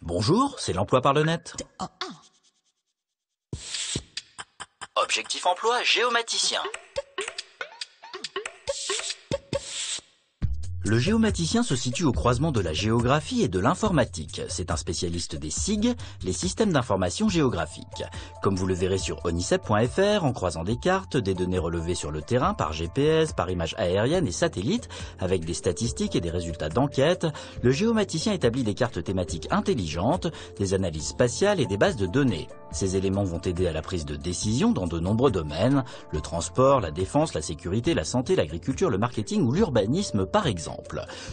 Bonjour, c'est l'emploi par le net. Objectif emploi géomaticien. Le géomaticien se situe au croisement de la géographie et de l'informatique. C'est un spécialiste des SIG, les systèmes d'information géographique. Comme vous le verrez sur onicep.fr, en croisant des cartes, des données relevées sur le terrain par GPS, par images aériennes et satellites, avec des statistiques et des résultats d'enquête, le géomaticien établit des cartes thématiques intelligentes, des analyses spatiales et des bases de données. Ces éléments vont aider à la prise de décision dans de nombreux domaines, le transport, la défense, la sécurité, la santé, l'agriculture, le marketing ou l'urbanisme par exemple.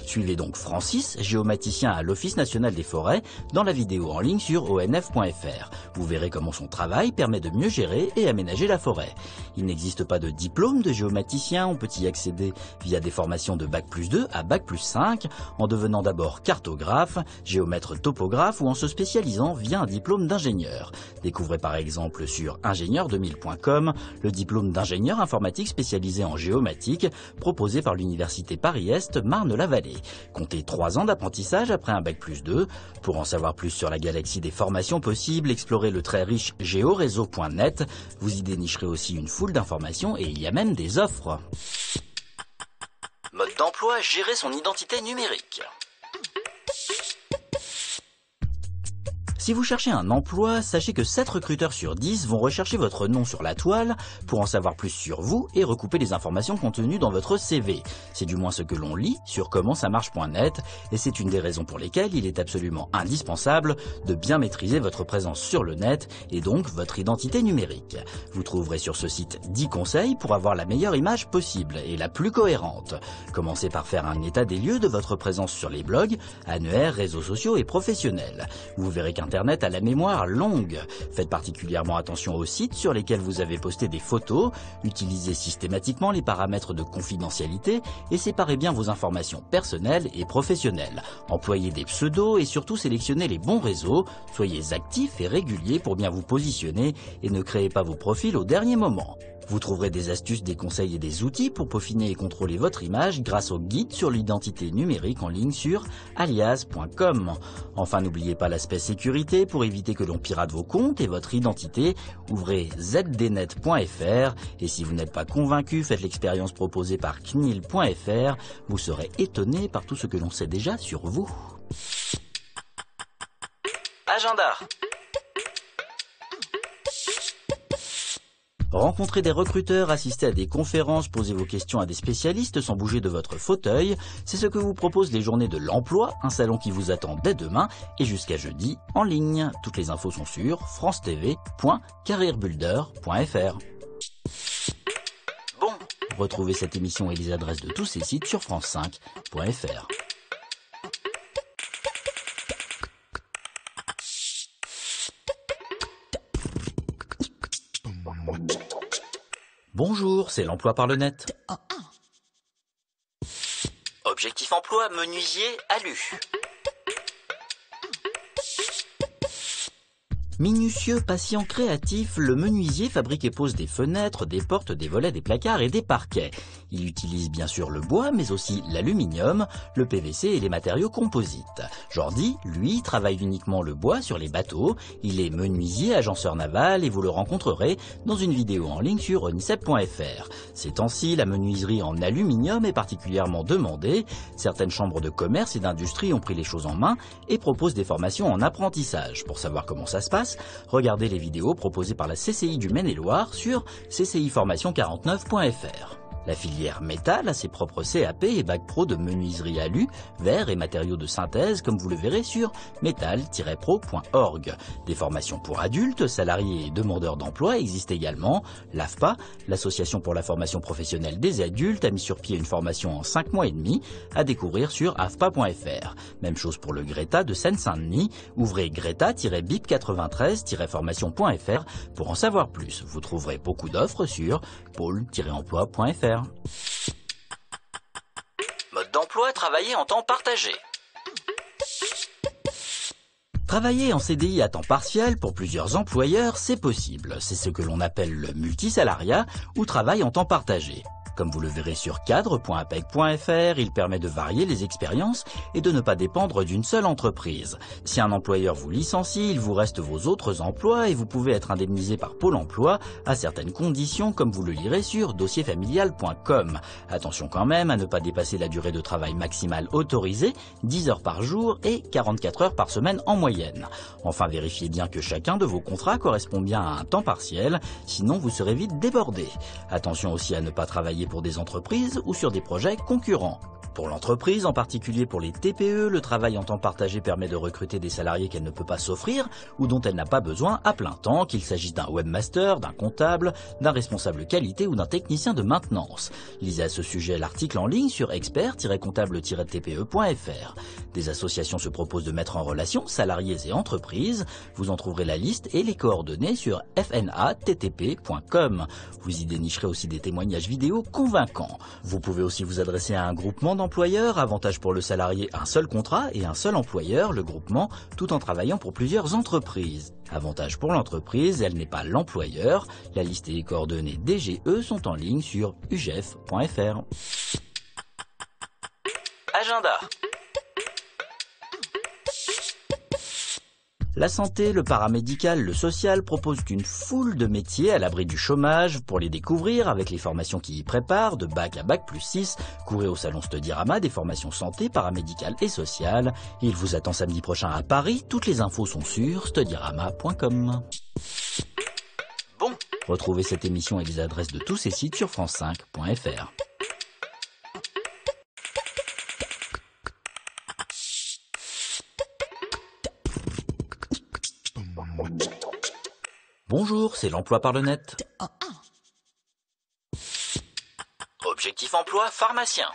Suivez donc Francis, géomaticien à l'Office national des forêts, dans la vidéo en ligne sur onf.fr. Vous verrez comment son travail permet de mieux gérer et aménager la forêt. Il n'existe pas de diplôme de géomaticien, on peut y accéder via des formations de Bac+2 à Bac+5, en devenant d'abord cartographe, géomètre topographe ou en se spécialisant via un diplôme d'ingénieur. Découvrez par exemple sur ingénieur2000.com le diplôme d'ingénieur informatique spécialisé en géomatique proposé par l'université Paris-Est Marne-la-Vallée. Comptez 3 ans d'apprentissage après un Bac+2. Pour en savoir plus sur la galaxie des formations possibles, explorez le très riche géoréseau.net. Vous y dénicherez aussi une foule d'informations et il y a même des offres. Mode d'emploi, gérer son identité numérique. Si vous cherchez un emploi, sachez que 7 recruteurs sur 10 vont rechercher votre nom sur la toile pour en savoir plus sur vous et recouper les informations contenues dans votre CV. C'est du moins ce que l'on lit sur commentsamarche.net et c'est une des raisons pour lesquelles il est absolument indispensable de bien maîtriser votre présence sur le net et donc votre identité numérique. Vous trouverez sur ce site 10 conseils pour avoir la meilleure image possible et la plus cohérente. Commencez par faire un état des lieux de votre présence sur les blogs, annuaires, réseaux sociaux et professionnels. Vous verrez qu'Internet a la mémoire longue. Faites particulièrement attention aux sites sur lesquels vous avez posté des photos, utilisez systématiquement les paramètres de confidentialité et séparez bien vos informations personnelles et professionnelles. Employez des pseudos et surtout sélectionnez les bons réseaux, soyez actifs et réguliers pour bien vous positionner et ne créez pas vos profils au dernier moment. Vous trouverez des astuces, des conseils et des outils pour peaufiner et contrôler votre image grâce au guide sur l'identité numérique en ligne sur alias.com. Enfin, n'oubliez pas l'aspect sécurité pour éviter que l'on pirate vos comptes et votre identité. Ouvrez zdnet.fr et si vous n'êtes pas convaincu, faites l'expérience proposée par cnil.fr. Vous serez étonné par tout ce que l'on sait déjà sur vous. Agenda. Rencontrez des recruteurs, assistez à des conférences, posez vos questions à des spécialistes sans bouger de votre fauteuil. C'est ce que vous proposent les journées de l'emploi, un salon qui vous attend dès demain et jusqu'à jeudi en ligne. Toutes les infos sont sur francetv.careerbuilder.fr. Bon, retrouvez cette émission et les adresses de tous ces sites sur france5.fr. Bonjour, c'est l'emploi par le net. Objectif emploi, menuisier, alu. Minutieux, patient, créatif, le menuisier fabrique et pose des fenêtres, des portes, des volets, des placards et des parquets. Il utilise bien sûr le bois, mais aussi l'aluminium, le PVC et les matériaux composites. Jordi, lui, travaille uniquement le bois sur les bateaux. Il est menuisier, agenceur naval et vous le rencontrerez dans une vidéo en ligne sur onicep.fr. Ces temps-ci, la menuiserie en aluminium est particulièrement demandée. Certaines chambres de commerce et d'industrie ont pris les choses en main et proposent des formations en apprentissage. Pour savoir comment ça se passe, regardez les vidéos proposées par la CCI du Maine-et-Loire sur cciformation49.fr. La filière métal a ses propres CAP et bac pro de menuiserie alu, verre et matériaux de synthèse comme vous le verrez sur metal-pro.org. Des formations pour adultes, salariés et demandeurs d'emploi existent également. L'AFPA, l'Association pour la formation professionnelle des adultes, a mis sur pied une formation en 5 mois et demi à découvrir sur afpa.fr. Même chose pour le Greta de Seine-Saint-Denis. Ouvrez greta-bip93-formation.fr pour en savoir plus. Vous trouverez beaucoup d'offres sur pôle-emploi.fr. Mode d'emploi, travailler en temps partagé. Travailler en CDI à temps partiel pour plusieurs employeurs, c'est possible. C'est ce que l'on appelle le multisalariat ou travail en temps partagé. Comme vous le verrez sur cadre.apec.fr, il permet de varier les expériences et de ne pas dépendre d'une seule entreprise. Si un employeur vous licencie, il vous reste vos autres emplois et vous pouvez être indemnisé par Pôle emploi à certaines conditions, comme vous le lirez sur dossierfamilial.com. Attention quand même à ne pas dépasser la durée de travail maximale autorisée, 10 heures par jour et 44 heures par semaine en moyenne. Enfin, vérifiez bien que chacun de vos contrats correspond bien à un temps partiel, sinon vous serez vite débordé. Attention aussi à ne pas travailler pour des entreprises ou sur des projets concurrents. Pour l'entreprise, en particulier pour les TPE, le travail en temps partagé permet de recruter des salariés qu'elle ne peut pas s'offrir ou dont elle n'a pas besoin à plein temps, qu'il s'agisse d'un webmaster, d'un comptable, d'un responsable qualité ou d'un technicien de maintenance. Lisez à ce sujet l'article en ligne sur expert-comptable-tpe.fr. Des associations se proposent de mettre en relation salariés et entreprises. Vous en trouverez la liste et les coordonnées sur fnattp.com. Vous y dénicherez aussi des témoignages vidéo convaincants. Vous pouvez aussi vous adresser à un groupement d'employeurs, avantage pour le salarié, un seul contrat et un seul employeur, le groupement, tout en travaillant pour plusieurs entreprises. Avantage pour l'entreprise, elle n'est pas l'employeur. La liste et les coordonnées DGE sont en ligne sur ugef.fr. Agenda. La santé, le paramédical, le social proposent une foule de métiers à l'abri du chômage. Pour les découvrir, avec les formations qui y préparent, de bac à bac+6, courez au salon Studirama des formations santé, paramédicales et sociales. Il vous attend samedi prochain à Paris. Toutes les infos sont sur studirama.com. Bon, retrouvez cette émission et les adresses de tous ces sites sur france5.fr. Bonjour, c'est l'emploi par le net. Objectif emploi, pharmacien.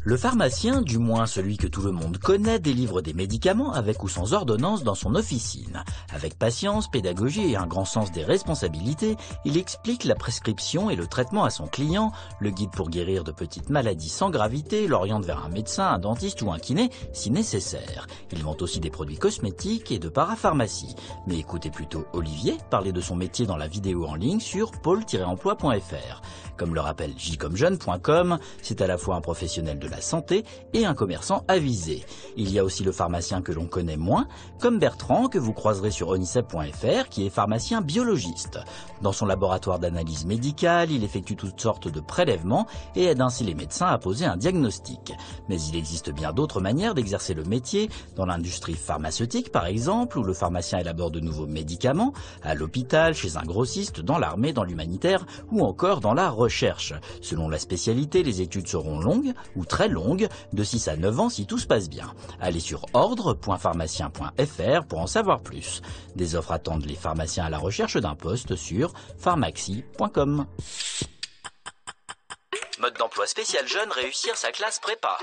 Le pharmacien, du moins celui que tout le monde connaît, délivre des médicaments avec ou sans ordonnance dans son officine. Avec patience, pédagogie et un grand sens des responsabilités, il explique la prescription et le traitement à son client, le guide pour guérir de petites maladies sans gravité, l'oriente vers un médecin, un dentiste ou un kiné si nécessaire. Il vend aussi des produits cosmétiques et de parapharmacie. Mais écoutez plutôt Olivier parler de son métier dans la vidéo en ligne sur pôle-emploi.fr. Comme le rappelle jcomjeune.com, c'est à la fois un professionnel de la santé et un commerçant avisé. Il y a aussi le pharmacien que l'on connaît moins, comme Bertrand que vous croiserez sur onicep.fr qui est pharmacien biologiste. Dans son laboratoire d'analyse médicale, il effectue toutes sortes de prélèvements et aide ainsi les médecins à poser un diagnostic. Mais il existe bien d'autres manières d'exercer le métier, dans l'industrie pharmaceutique par exemple, où le pharmacien élabore de nouveaux médicaments, à l'hôpital, chez un grossiste, dans l'armée, dans l'humanitaire ou encore dans la recherche. Selon la spécialité, les études seront longues ou très longues, de 6 à 9 ans si tout se passe bien. Allez sur ordre.pharmacien.fr pour en savoir plus. Des offres attendent les pharmaciens à la recherche d'un poste sur pharmaxi.com. Mode d'emploi spécial jeune, réussir sa classe prépa.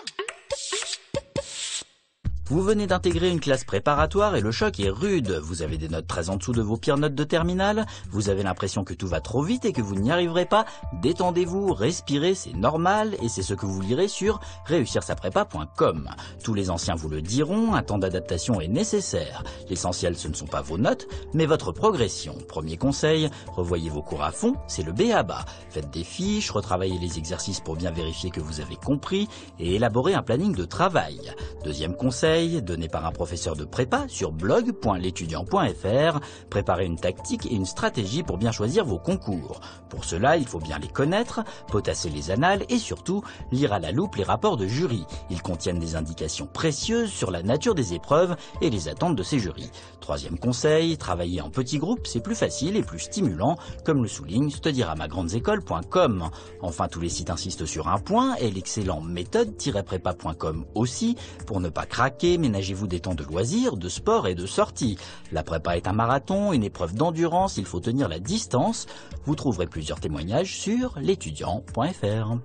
Vous venez d'intégrer une classe préparatoire et le choc est rude. Vous avez des notes très en dessous de vos pires notes de terminale. Vous avez l'impression que tout va trop vite et que vous n'y arriverez pas. Détendez-vous, respirez, c'est normal et c'est ce que vous lirez sur réussirsaprepa.com. Tous les anciens vous le diront, un temps d'adaptation est nécessaire. L'essentiel, ce ne sont pas vos notes, mais votre progression. Premier conseil, revoyez vos cours à fond, c'est le b.a.-ba. Faites des fiches, retravaillez les exercices pour bien vérifier que vous avez compris et élaborez un planning de travail. Deuxième conseil, donné par un professeur de prépa sur blog.l'étudiant.fr, préparez une tactique et une stratégie pour bien choisir vos concours. Pour cela, il faut bien les connaître, potasser les annales et surtout lire à la loupe les rapports de jury. Ils contiennent des indications précieuses sur la nature des épreuves et les attentes de ces jurys. Troisième conseil, travailler en petits groupes, c'est plus facile et plus stimulant, comme le souligne studiramagrandesécoles.com. Enfin, tous les sites insistent sur un point et l'excellent méthode-prépa.com aussi, pour ne pas craquer. Ménagez-vous des temps de loisirs, de sport et de sortie. La prépa est un marathon, une épreuve d'endurance, il faut tenir la distance. Vous trouverez plusieurs témoignages sur l'étudiant.fr.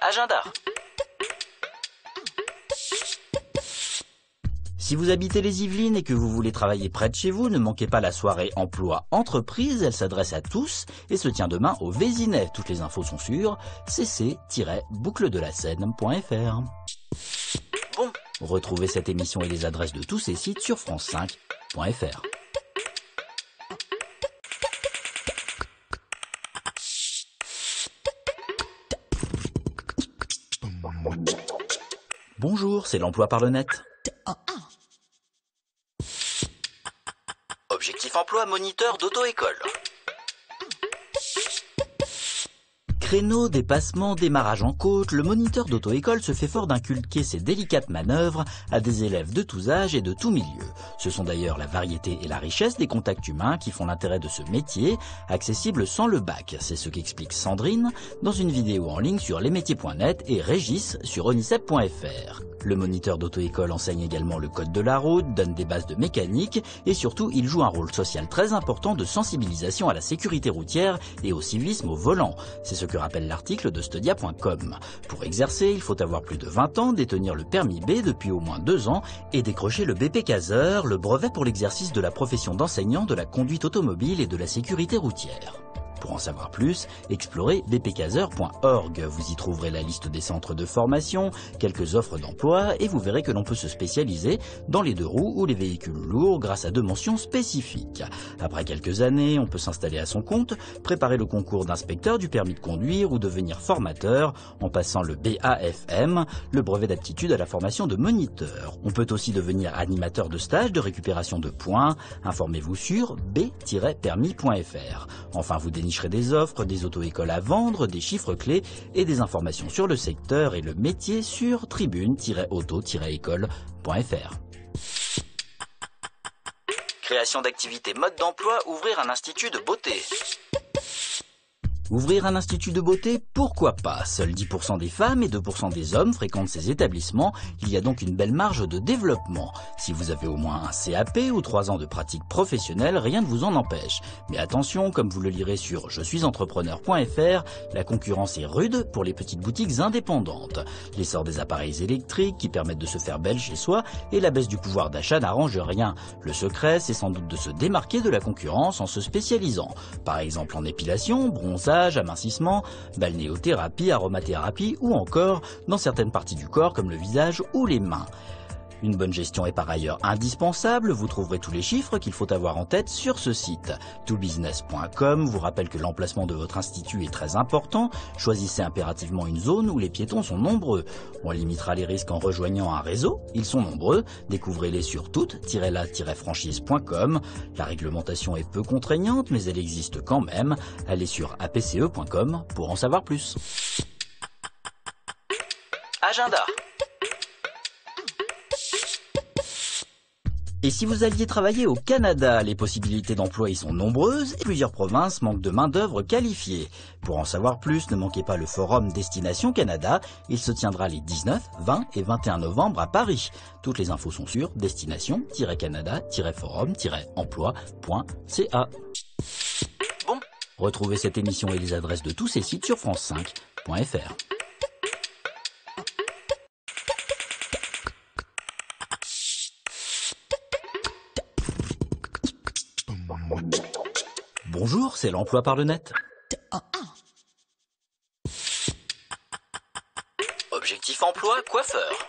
Agenda. Si vous habitez les Yvelines et que vous voulez travailler près de chez vous, ne manquez pas la soirée emploi entreprise. Elle s'adresse à tous et se tient demain au Vésinet. Toutes les infos sont sur cc-boucledelasseine.fr. Bon, retrouvez cette émission et les adresses de tous ces sites sur france5.fr. Bonjour, c'est l'emploi par le net. Objectif emploi moniteur d'auto-école. Créneau, dépassement, démarrage en côte, le moniteur d'auto-école se fait fort d'inculquer ces délicates manœuvres à des élèves de tous âges et de tous milieux. Ce sont d'ailleurs la variété et la richesse des contacts humains qui font l'intérêt de ce métier, accessible sans le bac. C'est ce qu'explique Sandrine dans une vidéo en ligne sur lesmétiers.net et Régis sur onicep.fr. Le moniteur d'auto-école enseigne également le code de la route, donne des bases de mécanique et surtout il joue un rôle social très important de sensibilisation à la sécurité routière et au civisme au volant. C'est ce que rappelle l'article de Studia.com. Pour exercer, il faut avoir plus de 20 ans, détenir le permis B depuis au moins 2 ans et décrocher le BP Caser, le brevet pour l'exercice de la profession d'enseignant de la conduite automobile et de la sécurité routière. Pour en savoir plus, explorez bpcaser.org. Vous y trouverez la liste des centres de formation, quelques offres d'emploi et vous verrez que l'on peut se spécialiser dans les 2 roues ou les véhicules lourds grâce à 2 mentions spécifiques. Après quelques années, on peut s'installer à son compte, préparer le concours d'inspecteur du permis de conduire ou devenir formateur en passant le BAFM, le brevet d'aptitude à la formation de moniteur. On peut aussi devenir animateur de stage de récupération de points. Informez-vous sur b-permis.fr. Enfin, vous dénicherez des offres, des auto-écoles à vendre, des chiffres clés et des informations sur le secteur et le métier sur tribune-auto-école.fr. Création d'activités mode d'emploi, ouvrir un institut de beauté. Ouvrir un institut de beauté, pourquoi pas? Seuls 10% des femmes et 2% des hommes fréquentent ces établissements, il y a donc une belle marge de développement. Si vous avez au moins un CAP ou 3 ans de pratique professionnelle, rien ne vous en empêche. Mais attention, comme vous le lirez sur je suis entrepreneur.fr, la concurrence est rude pour les petites boutiques indépendantes. L'essor des appareils électriques qui permettent de se faire belle chez soi et la baisse du pouvoir d'achat n'arrange rien. Le secret, c'est sans doute de se démarquer de la concurrence en se spécialisant. Par exemple en épilation, bronzage, amincissement, balnéothérapie, aromathérapie ou encore dans certaines parties du corps comme le visage ou les mains. Une bonne gestion est par ailleurs indispensable, vous trouverez tous les chiffres qu'il faut avoir en tête sur ce site. toolbusiness.com vous rappelle que l'emplacement de votre institut est très important, choisissez impérativement une zone où les piétons sont nombreux. On limitera les risques en rejoignant un réseau, ils sont nombreux, découvrez-les sur toute-la-franchise.com. La réglementation est peu contraignante mais elle existe quand même, allez sur apce.com pour en savoir plus. Agenda. Et si vous alliez travailler au Canada, les possibilités d'emploi y sont nombreuses et plusieurs provinces manquent de main-d'œuvre qualifiée. Pour en savoir plus, ne manquez pas le forum Destination Canada. Il se tiendra les 19, 20 et 21 novembre à Paris. Toutes les infos sont sur destination-canada-forum-emploi.ca. Bon, retrouvez cette émission et les adresses de tous ces sites sur france5.fr. Bonjour, c'est l'emploi par le net. Objectif emploi, coiffeur.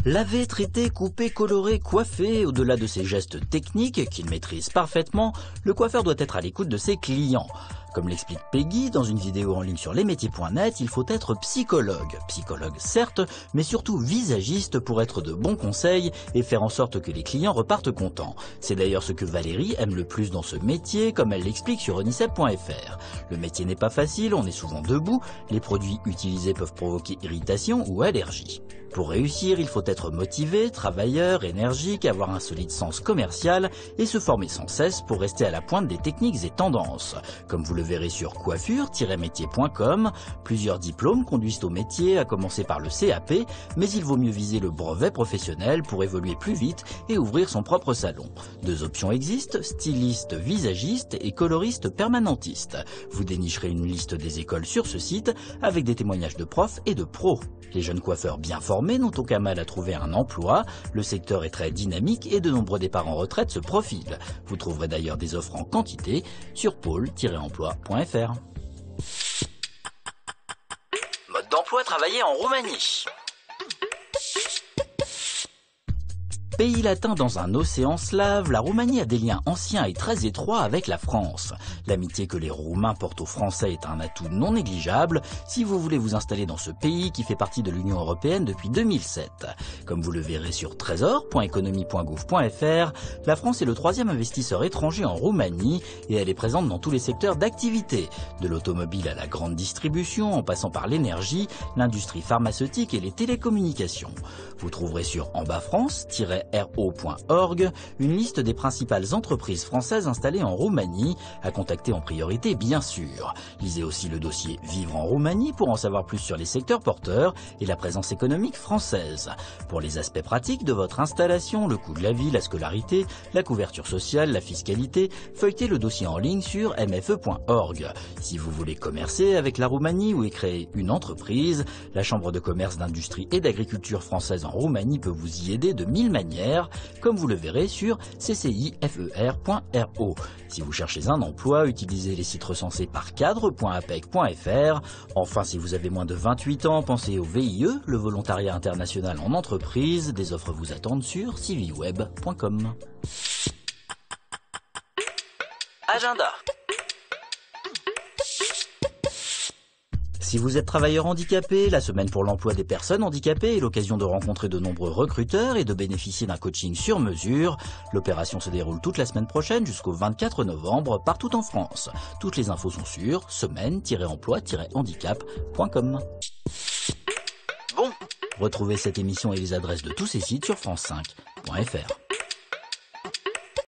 Laver, traiter, couper, colorer, coiffer, au-delà de ces gestes techniques qu'il maîtrise parfaitement, le coiffeur doit être à l'écoute de ses clients. Comme l'explique Peggy dans une vidéo en ligne sur lesmétiers.net, il faut être psychologue. Psychologue certes, mais surtout visagiste pour être de bons conseils et faire en sorte que les clients repartent contents. C'est d'ailleurs ce que Valérie aime le plus dans ce métier, comme elle l'explique sur onicep.fr. Le métier n'est pas facile, on est souvent debout, les produits utilisés peuvent provoquer irritation ou allergie. Pour réussir, il faut être motivé, travailleur, énergique, avoir un solide sens commercial et se former sans cesse pour rester à la pointe des techniques et tendances. Comme vous le verrez sur coiffure-métier.com, plusieurs diplômes conduisent au métier, à commencer par le CAP, mais il vaut mieux viser le brevet professionnel pour évoluer plus vite et ouvrir son propre salon. 2 options existent, styliste visagiste et coloriste permanentiste. Vous dénicherez une liste des écoles sur ce site avec des témoignages de profs et de pros. Les jeunes coiffeurs bien formés n'ont aucun mal à trouver un emploi, le secteur est très dynamique et de nombreux départs en retraite se profilent. Vous trouverez d'ailleurs des offres en quantité sur pôle-emploi.fr. Mode d'emploi, travailler en Roumanie. Pays latin dans un océan slave, la Roumanie a des liens anciens et très étroits avec la France. L'amitié que les Roumains portent aux Français est un atout non négligeable si vous voulez vous installer dans ce pays qui fait partie de l'Union européenne depuis 2007. Comme vous le verrez sur trésor.economie.gouv.fr, la France est le troisième investisseur étranger en Roumanie et elle est présente dans tous les secteurs d'activité, de l'automobile à la grande distribution en passant par l'énergie, l'industrie pharmaceutique et les télécommunications. Vous trouverez sur ambafrance-ro.org une liste des principales entreprises françaises installées en Roumanie, à contacter en priorité bien sûr. Lisez aussi le dossier Vivre en Roumanie pour en savoir plus sur les secteurs porteurs et la présence économique française. Pour les aspects pratiques de votre installation, le coût de la vie, la scolarité, la couverture sociale, la fiscalité, feuilletez le dossier en ligne sur mfe.org. Si vous voulez commercer avec la Roumanie ou y créer une entreprise, la Chambre de commerce, d'industrie et d'agriculture française en Roumanie peut vous y aider de 1000 manières, comme vous le verrez sur ccifer.ro. Si vous cherchez un emploi, utilisez les sites recensés par cadre.apec.fr. Enfin, si vous avez moins de 28 ans, pensez au VIE, le volontariat international en entreprise. Des offres vous attendent sur civiweb.com. Agenda. Si vous êtes travailleur handicapé, la semaine pour l'emploi des personnes handicapées est l'occasion de rencontrer de nombreux recruteurs et de bénéficier d'un coaching sur mesure. L'opération se déroule toute la semaine prochaine jusqu'au 24 novembre partout en France. Toutes les infos sont sur semaine-emploi-handicap.com. Bon, retrouvez cette émission et les adresses de tous ces sites sur france5.fr.